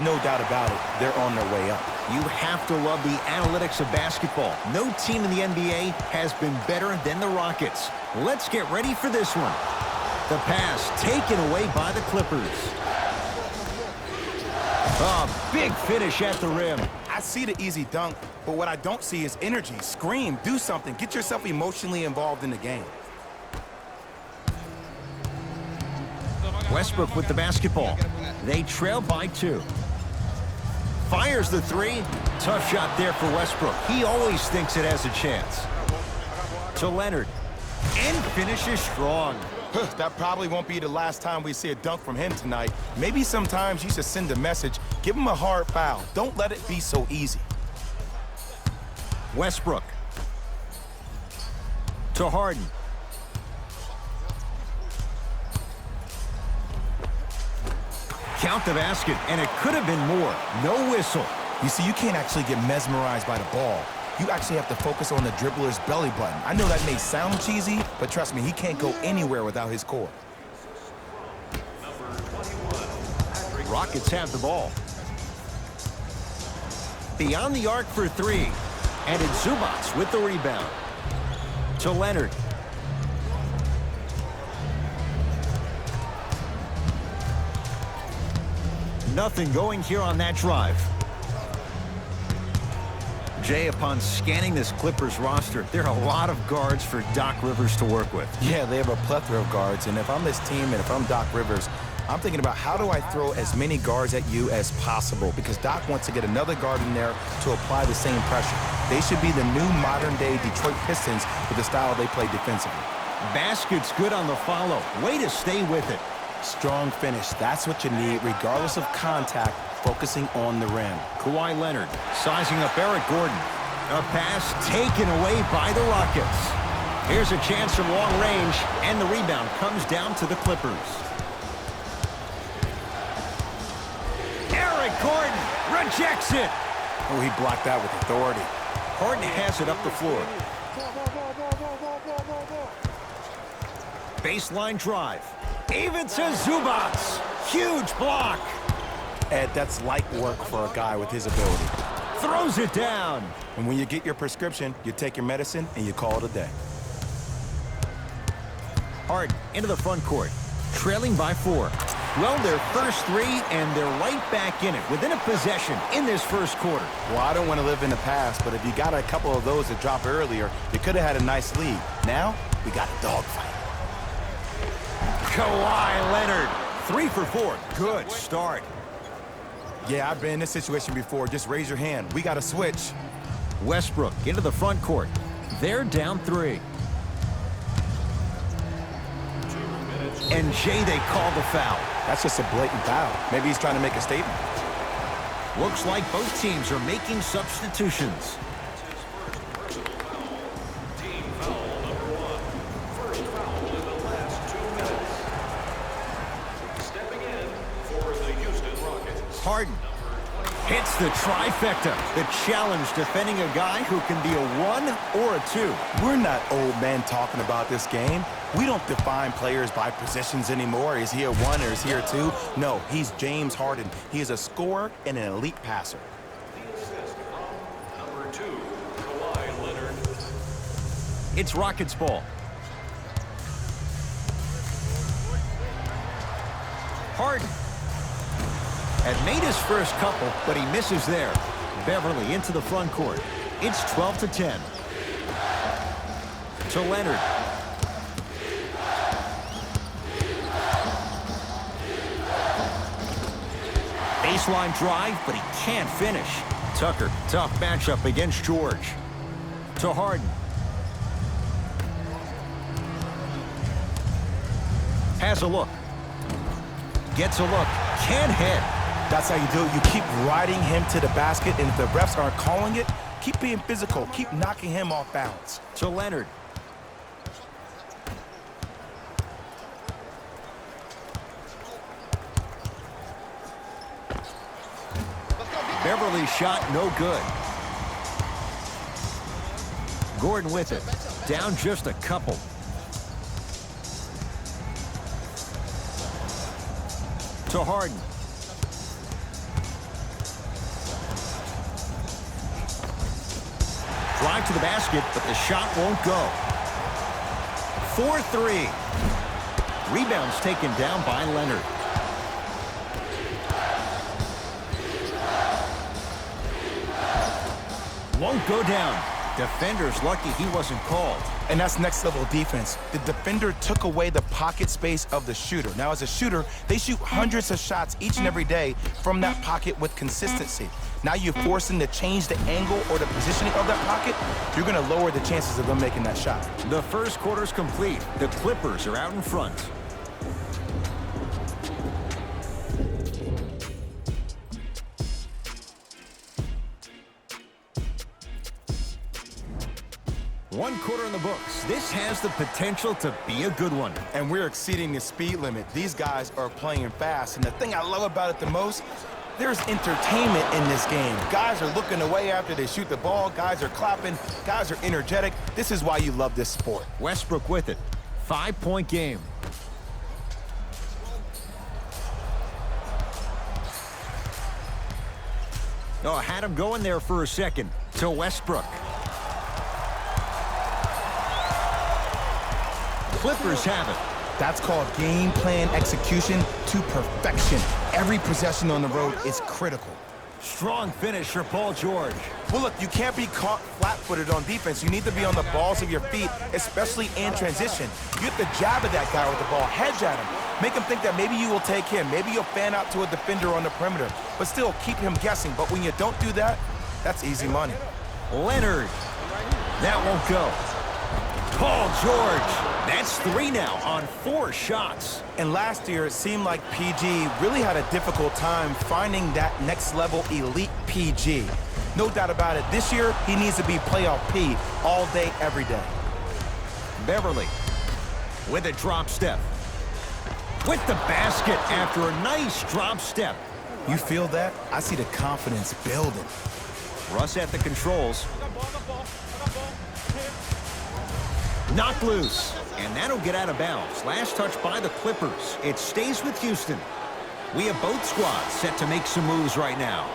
No doubt about it, they're on their way up. You have to love the analytics of basketball. No team in the NBA has been better than the Rockets. Let's get ready for this one. The pass taken away by the Clippers. A big finish at the rim. I see the easy dunk, but what I don't see is energy. Scream, do something. Get yourself emotionally involved in the game. Westbrook with the basketball. They trail by 2. Fires the 3. Tough shot there for Westbrook. He always thinks it has a chance. To Leonard. And finishes strong. That probably won't be the last time we see a dunk from him tonight. Maybe sometimes you should send a message. Give him a hard foul. Don't let it be so easy. Westbrook. To Harden. Count the basket, and it could have been more. No whistle. You see, you can't actually get mesmerized by the ball. You actually have to focus on the dribbler's belly button. I know that may sound cheesy, but trust me, he can't go anywhere without his core. Rockets have the ball. Beyond the arc for 3. And it's Zubac with the rebound. To Leonard. Nothing going here on that drive. Jay, upon scanning this Clippers roster, there are a lot of guards for Doc Rivers to work with. Yeah, they have a plethora of guards, and if I'm this team and if I'm Doc Rivers, I'm thinking about how do I throw as many guards at you as possible, because Doc wants to get another guard in there to apply the same pressure. They should be the new modern-day Detroit Pistons with the style they play defensively. Basket's good on the follow. Way to stay with it. Strong finish. That's what you need, regardless of contact, focusing on the rim. Kawhi Leonard sizing up Eric Gordon. A pass taken away by the Rockets. Here's a chance from long range, and the rebound comes down to the Clippers. Eric Gordon rejects it. Oh, he blocked that with authority. Harden has it up the floor. Baseline drive. Even to Zubac. Huge block. Ed, that's light work for a guy with his ability. Throws it down. And when you get your prescription, you take your medicine and you call it a day. Harden into the front court. Trailing by 4. Well, their first 3, and they're right back in it, within a possession in this first quarter. Well, I don't want to live in the past, but if you got a couple of those that dropped earlier, you could have had a nice lead. Now, we got a dogfight. Kawhi Leonard, 3 for 4. Good start. Yeah, I've been in this situation before. Just raise your hand. We got to switch. Westbrook into the front court. They're down 3. And Jay, they call the foul. That's just a blatant foul. Maybe he's trying to make a statement. Looks like both teams are making substitutions. Harden hits the trifecta. The challenge defending a guy who can be a 1 or a 2. We're not old men talking about this game. We don't define players by positions anymore. Is he a 1 or is he a 2? No, he's James Harden. He is a scorer and an elite passer. Number 2, Kawhi Leonard. It's Rockets ball. Harden had made his first couple, but he misses there. Beverly into the front court. It's 12-10. To Leonard. Baseline drive, but he can't finish. Tucker, tough matchup against George. To Harden. Has a look. Gets a look. Can't hit. That's how you do it. You keep riding him to the basket, and if the refs aren't calling it, keep being physical. Keep knocking him off balance. To Leonard. Beverly shot no good. Gordon with it. Down just a couple. To Harden. drive to the basket, but the shot won't go. 4-3. Rebounds taken down by Leonard. Won't go down. Defender's lucky he wasn't called. And that's next level defense. The defender took away the pocket space of the shooter. Now, as a shooter, they shoot hundreds of shots each and every day from that pocket with consistency. Now you force them to change the angle or the positioning of that pocket, you're going to lower the chances of them making that shot. The first quarter's complete. The Clippers are out in front. One quarter in the books. This has the potential to be a good one. And we're exceeding the speed limit. These guys are playing fast. And the thing I love about it the most, there's entertainment in this game. Guys are looking away after they shoot the ball. Guys are clapping. Guys are energetic. This is why you love this sport. Westbrook with it. 5-point game. Oh, had him going there for a second. To Westbrook. Clippers have it. That's called game plan execution to perfection. Every possession on the road is critical. Strong finish for Paul George. Well, look, you can't be caught flat-footed on defense. You need to be on the balls of your feet, especially in transition. You have to jab at that guy with the ball, hedge at him. Make him think that maybe you will take him. Maybe you'll fan out to a defender on the perimeter, but still keep him guessing. But when you don't do that, that's easy money. Leonard. That won't go. Paul George. That's 3 now on 4 shots. And last year, it seemed like PG really had a difficult time finding that next level elite PG. No doubt about it. This year, he needs to be playoff P all day, every day. Beverly with a drop step. With the basket after a nice drop step. You feel that? I see the confidence building. Russ at the controls. Knocked loose. And that'll get out of bounds. Last touch by the Clippers. It stays with Houston. We have both squads set to make some moves right now.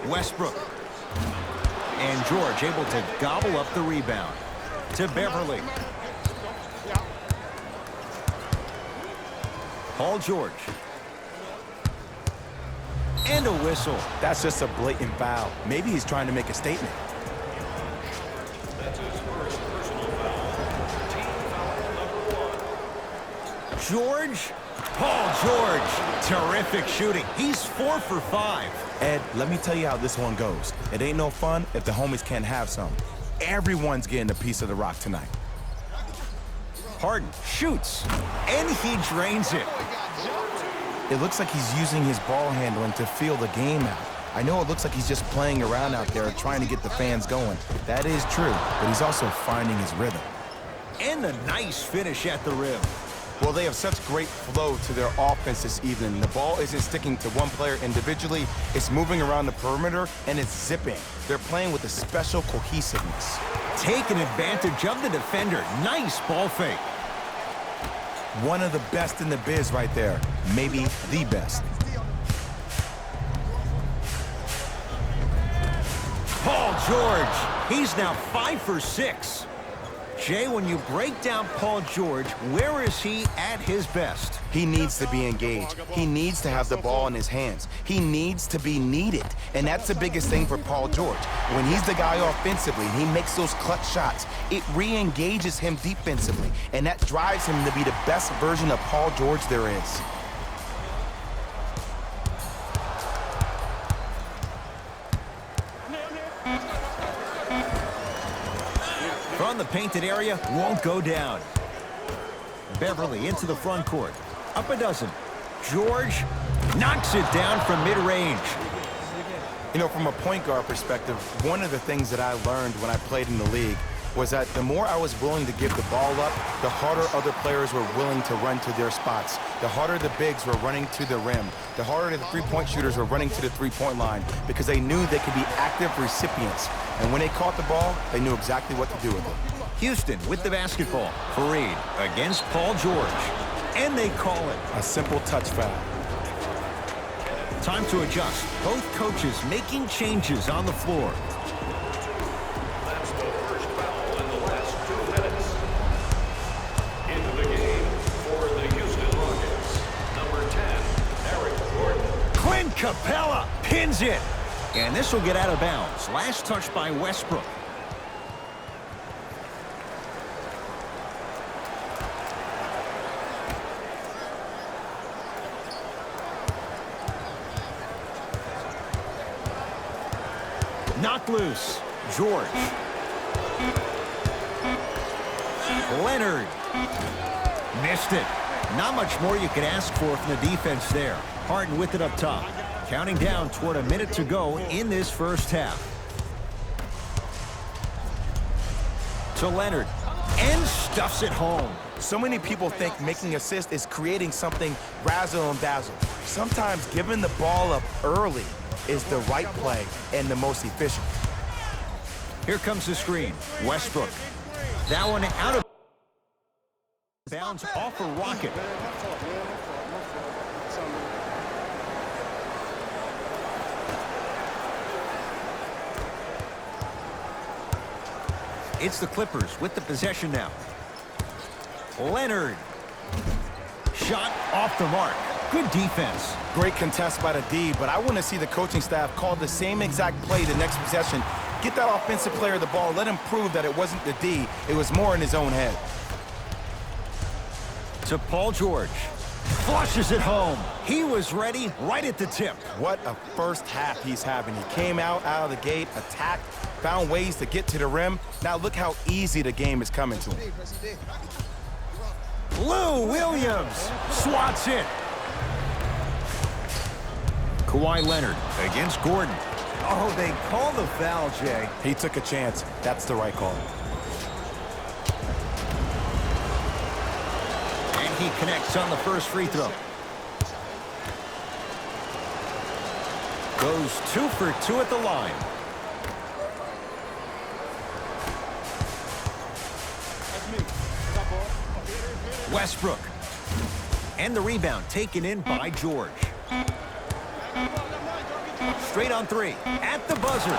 Westbrook. And George able to gobble up the rebound. To Beverly. Paul George. And a whistle. That's just a blatant foul. Maybe he's trying to make a statement. That's his first personal foul. Team foul number 1. George. Paul George. Terrific shooting. He's 4 for 5. Ed, let me tell you how this one goes. It ain't no fun if the homies can't have some. Everyone's getting a piece of the rock tonight. Harden shoots. And he drains it. It looks like he's using his ball handling to feel the game out. I know it looks like he's just playing around out there trying to get the fans going. That is true, but he's also finding his rhythm. And a nice finish at the rim. Well, they have such great flow to their offense this evening. The ball isn't sticking to one player individually. It's moving around the perimeter, and it's zipping. They're playing with a special cohesiveness. Taking advantage of the defender. Nice ball fake. One of the best in the biz right there. Maybe the best. Paul George. He's now 5 for 6. Jay, when you break down Paul George, where is he at his best? He needs to be engaged. He needs to have the ball in his hands. He needs to be needed. And that's the biggest thing for Paul George. When he's the guy offensively and he makes those clutch shots, it re-engages him defensively. And that drives him to be the best version of Paul George there is. From the painted area, won't go down. Beverly into the front court. Up a dozen. George knocks it down from mid-range. You know, from a point guard perspective, one of the things that I learned when I played in the league was that the more I was willing to give the ball up, the harder other players were willing to run to their spots. The harder the bigs were running to the rim. The harder the three-point shooters were running to the three-point line because they knew they could be active recipients. And when they caught the ball, they knew exactly what to do with it. Houston with the basketball. Fareed against Paul George. And they call it a simple touch foul. Time to adjust. Both coaches making changes on the floor. That's the first foul in the last 2 minutes. Into the game for the Houston Rockets, number 10, Eric Gordon. Clint Capella pins it. And this will get out of bounds. Last touch by Westbrook. Knocked loose. George. Leonard. Missed it. Not much more you can ask for from the defense there. Harden with it up top. Counting down toward a minute to go in this first half. To Leonard. And stuffs it home. So many people think making assists is creating something razzle and dazzle. Sometimes giving the ball up early is the right play and the most efficient. Here comes the screen. Westbrook. That one out of bounds off a rocket. It's the Clippers with the possession now. Leonard. Shot off the mark. Good defense. Great contest by the D, but I want to see the coaching staff call the same exact play the next possession. Get that offensive player the ball. Let him prove that it wasn't the D. It was more in his own head. To Paul George. Flushes it home. He was ready right at the tip. What a first half he's having. He came out of the gate, attacked, found ways to get to the rim. Now look how easy the game is coming to him. Lou Williams swats it. Kawhi Leonard against Gordon. Oh, they call the foul, Jay. He took a chance. That's the right call. And he connects on the first free throw. Goes 2 for 2 at the line. Westbrook. And the rebound taken in by George. Straight on 3. At the buzzer.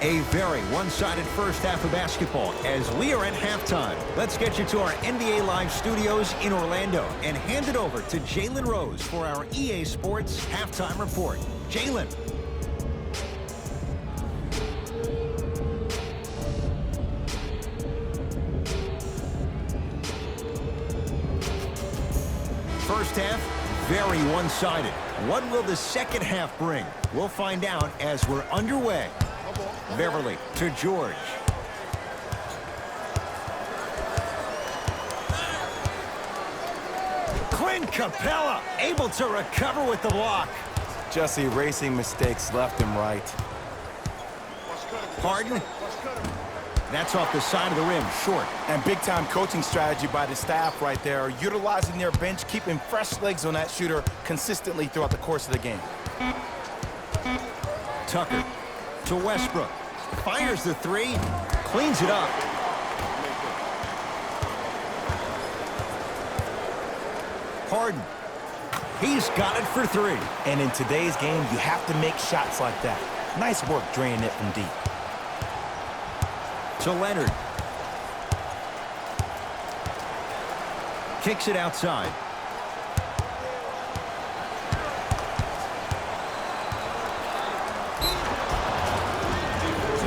A very one-sided first half of basketball as we are at halftime. Let's get you to our NBA Live studios in Orlando and hand it over to Jalen Rose for our EA Sports halftime report. Jalen. First half, very one-sided. What will the second half bring? We'll find out as we're underway. Beverly to George. Clint Capella able to recover with the block. Just erasing mistakes left and right. Harden. That's off the side of the rim, short. And big-time coaching strategy by the staff right there, utilizing their bench, keeping fresh legs on that shooter consistently throughout the course of the game. Tucker to Westbrook. Fires the 3, cleans it up. Harden. He's got it for 3. And in today's game, you have to make shots like that. Nice work draining it from deep. To Leonard. Kicks it outside.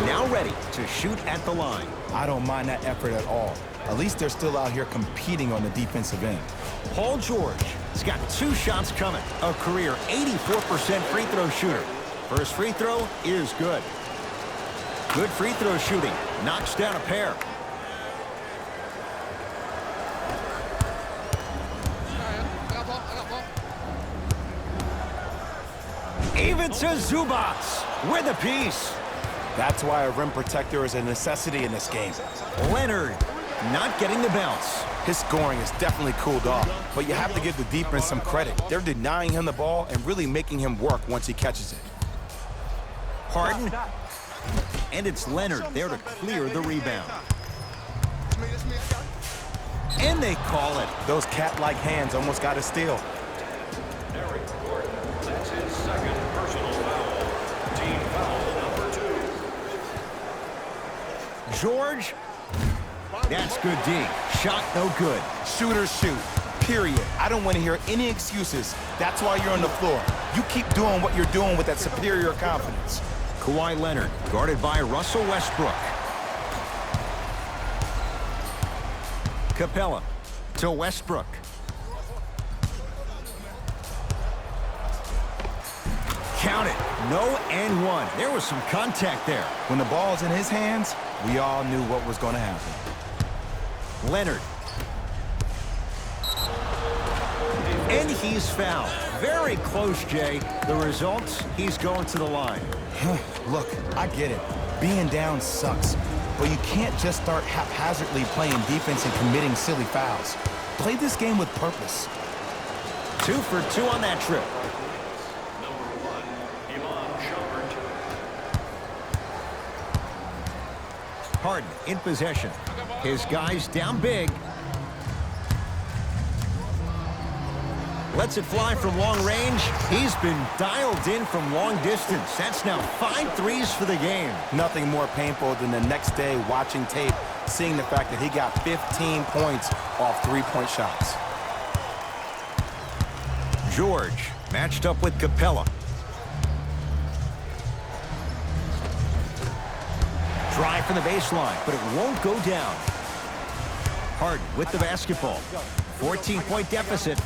Now ready to shoot at the line. I don't mind that effort at all. At least they're still out here competing on the defensive end. Paul George has got 2 shots coming. A career 84% free throw shooter. First free throw is good. Good free throw shooting. Knocks down a pair. Even to Zubats with a piece. That's why a rim protector is a necessity in this game. Leonard not getting the bounce. His scoring is definitely cooled off, but you have to give the defense some credit. They're denying him the ball and really making him work once he catches it. Harden. And it's Leonard there to clear the rebound. And they call it. Those cat-like hands almost got a steal. Eric Gordon, that's his second personal foul. Team foul number 2. George. That's good D. Shot no good. Shooters shoot, period. I don't want to hear any excuses. That's why you're on the floor. You keep doing what you're doing with that superior confidence. Kawhi Leonard, guarded by Russell Westbrook. Capella to Westbrook. Count it. No and one. There was some contact there. When the ball's in his hands, we all knew what was going to happen. Leonard. And he's fouled. Very close, Jay. The results, he's going to the line. Look, I get it. Being down sucks. But you can't just start haphazardly playing defense and committing silly fouls. Play this game with purpose. 2 for 2 on that trip. Number 1, Iman Shumpert. Harden in possession. His guys down big. Lets it fly from long range. He's been dialed in from long distance. That's now 5 threes for the game. Nothing more painful than the next day watching tape, seeing the fact that he got 15 points off three-point shots. George matched up with Capella. Drive from the baseline, but it won't go down. Harden with the basketball. 14-point deficit.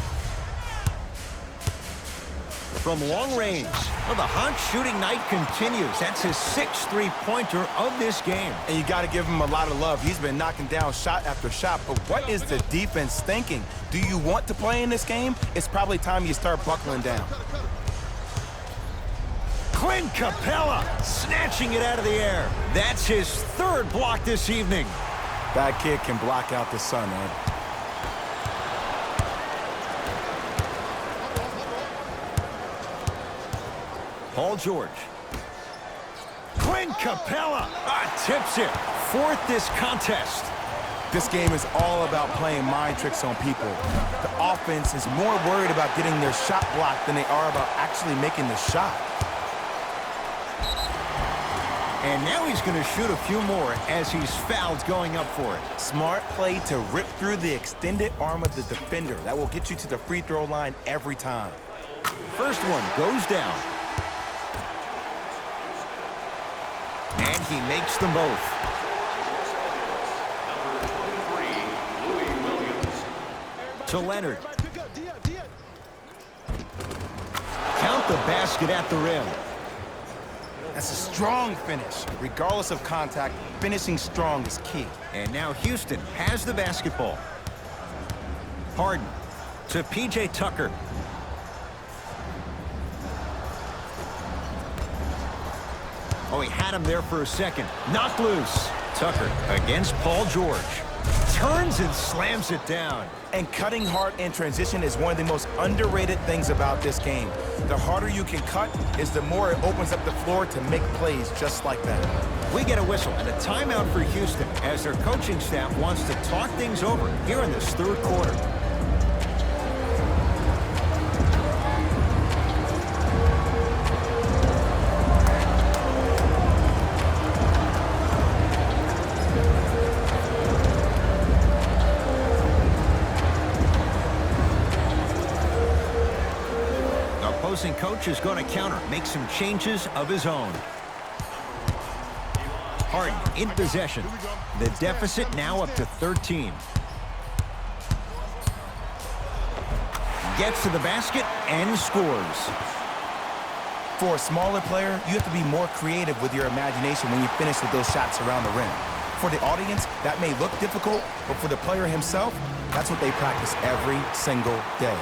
From long range. Well, the hot shooting night continues. That's his 6th three-pointer of this game. And you got to give him a lot of love. He's been knocking down shot after shot. But what is the defense thinking? Do you want to play in this game? It's probably time you start buckling down. Clint Capella snatching it out of the air. That's his 3rd block this evening. That kid can block out the sun, man. Paul George. Clint Capella tips it. 4th this contest. This game is all about playing mind tricks on people. The offense is more worried about getting their shot blocked than they are about actually making the shot. And now he's going to shoot a few more as he's fouled going up for it. Smart play to rip through the extended arm of the defender. That will get you to the free throw line every time. First one goes down. And he makes them both. Number 23, Louis Williams. To Leonard. Count the basket at the rim. That's a strong finish. Regardless of contact, finishing strong is key. And now Houston has the basketball. Harden to P.J. Tucker. Oh, he had him there for a second. Knocked loose. Tucker against Paul George. Turns and slams it down. And cutting hard in transition is one of the most underrated things about this game. The harder you can cut is the more it opens up the floor to make plays just like that. We get a whistle and a timeout for Houston as their coaching staff wants to talk things over here in this 3rd quarter. Opposing coach is going to counter, make some changes of his own. Harden in possession. The deficit now up to 13. Gets to the basket and scores. For a smaller player, you have to be more creative with your imagination when you finish with those shots around the rim. For the audience, that may look difficult, but for the player himself, that's what they practice every single day.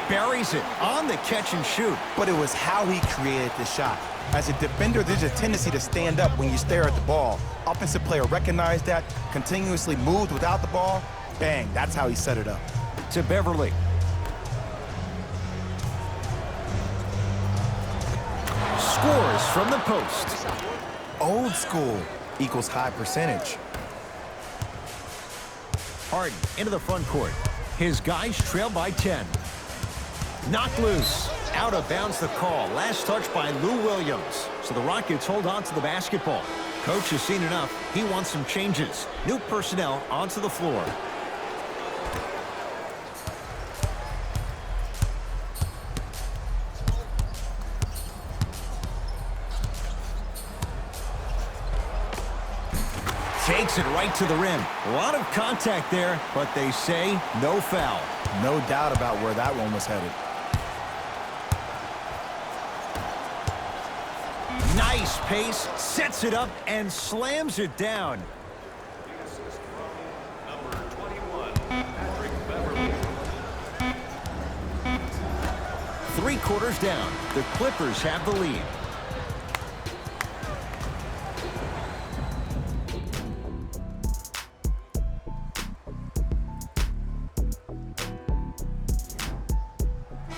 Buries it on the catch and shoot. But it was how he created the shot. As a defender, there's a tendency to stand up when you stare at the ball. Offensive player recognized that, continuously moved without the ball. Bang, that's how he set it up. To Beverly. Scores from the post. Old school equals high percentage. Harden into the front court. His guys trail by 10. Knocked loose. Out of bounds the call. Last touch by Lou Williams. So the Rockets hold on to the basketball. Coach has seen enough. He wants some changes. New personnel onto the floor. Takes it right to the rim. A lot of contact there, but they say no foul. No doubt about where that one was headed. Nice pace, sets it up, and slams it down. The assist from number 21, Patrick Beverly. 3 quarters down. The Clippers have the lead.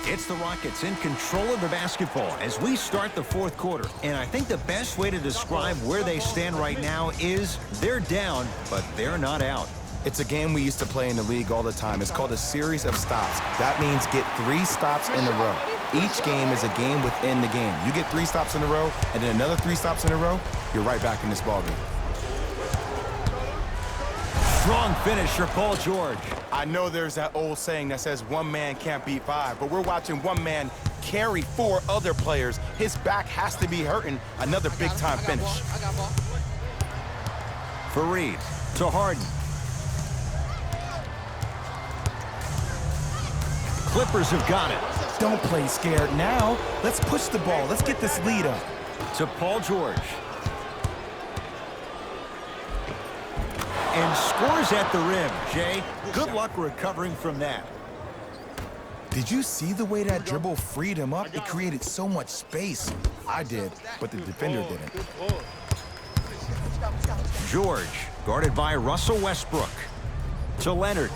It's the Rockets in control of the basketball as we start the 4th quarter. And I think the best way to describe where they stand right now is they're down, but they're not out. It's a game we used to play in the league all the time. It's called a series of stops. That means get 3 stops in a row. Each game is a game within the game. You get 3 stops in a row, and then another 3 stops in a row, you're right back in this ballgame. Strong finish for Paul George. I know there's that old saying that says one man can't beat 5, but we're watching one man carry 4 other players. His back has to be hurting. Another big-time finish. Fareed to Harden. Clippers have got it. Don't play scared now. Let's push the ball. Let's get this lead up. To Paul George. And scores at the rim, Jay. Good luck recovering from that. Did you see the way that dribble freed him up? It created so much space. I did, but the defender didn't. George, guarded by Russell Westbrook. To Leonard.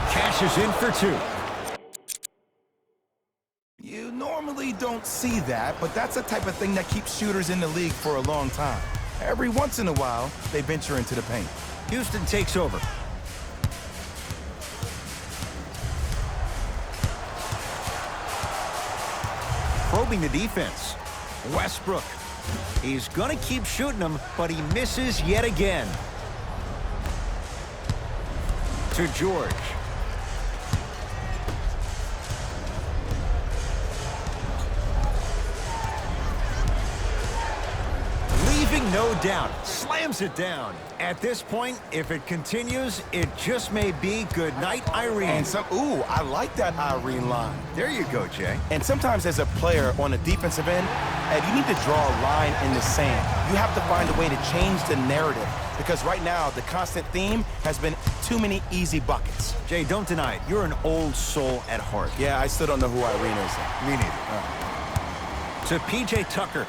Cashes in for 2. You normally don't see that, but that's the type of thing that keeps shooters in the league for a long time. Every once in a while, they venture into the paint. Houston takes over. Probing the defense. Westbrook. He's going to keep shooting them, but he misses yet again. To George. No doubt. Slams it down. At this point, if it continues, it just may be good night, Irene. And ooh, I like that Irene line. There you go, Jay. And sometimes as a player on the defensive end, Ed, you need to draw a line in the sand. You have to find a way to change the narrative because right now the constant theme has been too many easy buckets. Jay, don't deny it. You're an old soul at heart. Yeah, I still don't know who Irene is. Me neither. To P.J. Tucker.